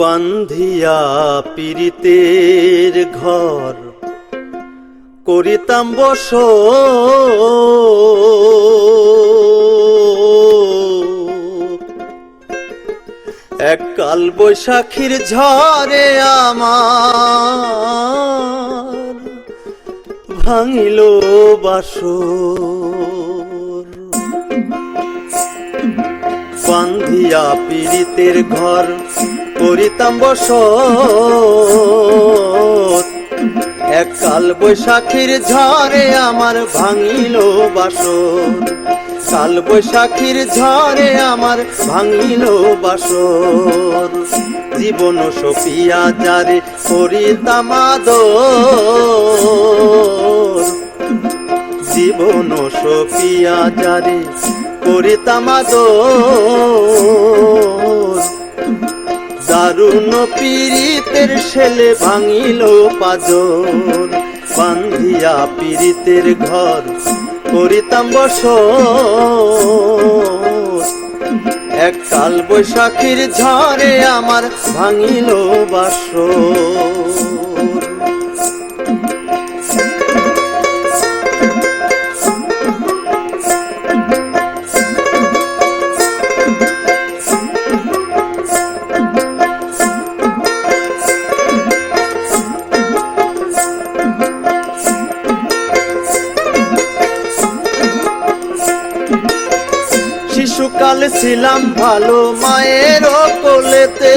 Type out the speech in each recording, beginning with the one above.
বান্ধিয়া পীড়িতের ঘর করিতাম বসত। এক কাল বৈশাখীর ঝড়ে আমার ভাঙিল বাসর। বান্ধিয়া পীড়িতের ঘর করিতাম বসত। এক কাল বৈশাখীর ঝড়ে আমার ভাঙিল বাসর। কাল বৈশাখীর ঝড়ে আমার ভাঙিল বাসর। জীবন সপিয়া যারে করিতাম আদর। জীবন সপিয়া যারে করিতাম আদর। দারুণ পীড়িতের ছেলে ভাঙিল পাজর। বান্ধিয়া পীড়িতের ঘর করিতাম বসত। এক কাল বৈশাখীর ঝড়ে আমার ভাঙিল বাসর। শিশুকালে ছিলাম ভালো মায়ের কোলেতে।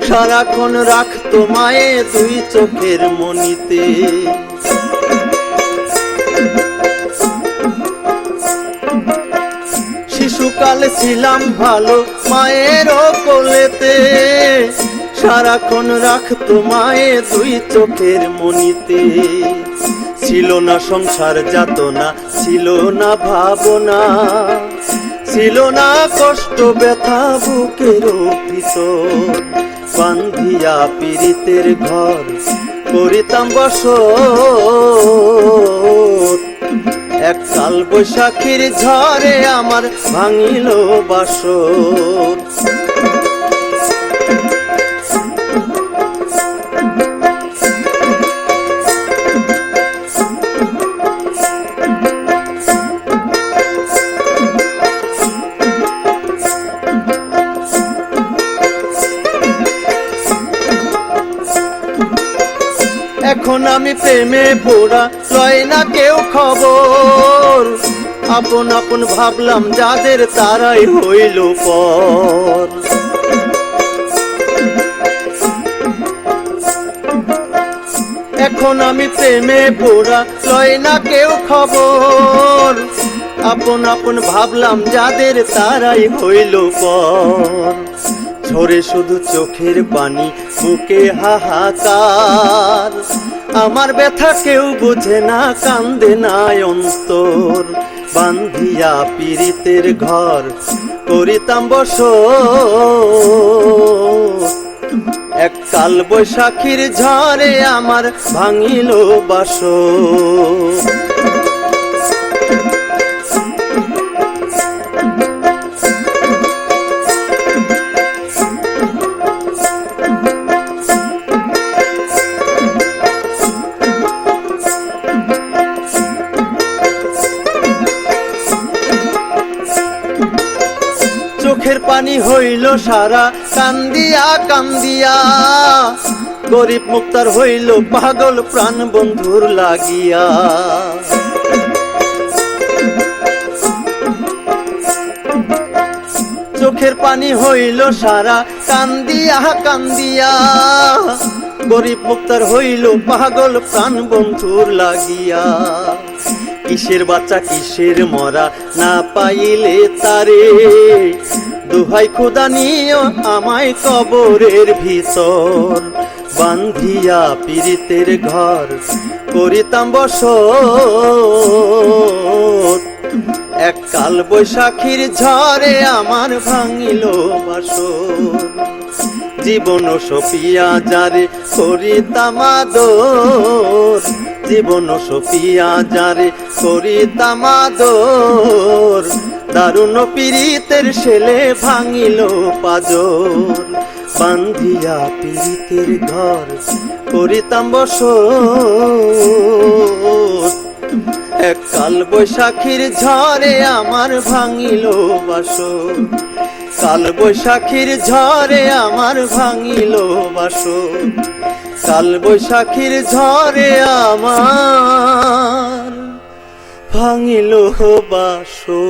সারাক্ষণ রাখতো মায়ে দুই চোখের মনিতে। শিশুকালে ছিলাম ভালো মায়ের কোলেতে। সারাক্ষণ রাখতো মায়ে দুই চোখের মনিতে। ছিল না সংসার যাতনা, ছিল না ভাবনা, ছিল না কষ্ট ব্যথা বুকের ভিতর। বান্ধিয়া পীড়িতের ঘর করিতাম বসত। এক কাল বৈশাখীর ঝড়ে আমার ভাঙিল বাসর। এখন আমি প্রেমে পোড়া, লয় না কেউ খবর। আপন আপন ভাবলাম যাদের তারাই হইল পর। এখন আমি প্রেমে পোড়া, লয় না কেউ খবর। আপন আপন ভাবলাম যাদের তারাই হইল পর। ঝরে শুধু চোখের পানি, বুকে হাহাকার। আমার ব্যথা কেউ বোঝে না, কান্দে না অন্তর। বান্ধিয়া পীড়িতের ঘর করিতাম বসত। এক কাল বৈশাখীর ঝড়ে আমার ভাঙিল বাসর। চোখের পানি হইল সারা কান্দিয়া কান্দিয়া। গরিব মুক্তার হইল পাগল প্রাণ বন্ধুর লাগিয়া। চোখের পানি হইল সারা কান্দিয়া কান্দিয়া। গরিব মুক্তার হইল পাগল প্রাণ বন্ধুর লাগিয়া। কিসের বাচ্চা কিসের মরা, না পাইলে তারে। দোহাই খোদা নিও আমায় কবরের ভিতর। বান্ধিয়া পীড়িতের ঘর করিতাম বসত। এক কাল বৈশাখীর ঝড়ে আমার ভাঙিল বাসর। জীবন সপিয়া যারে করিতাম আদর। জীবন সপিয়া যারে করিতাম আদর। দারুণ পীড়িতের শেলে ভাঙিল পাজর বান্ধিয়া পীড়িতের ঘর করিতাম বসত এক কাল বৈশাখীর ঝড়ে আমার ভাঙিল বাসর কাল বৈশাখীর ঝড়ে আমার ভাঙিল বাসর কাল বৈশাখীর ঝড়ে আমার ভাঙিল বাসর।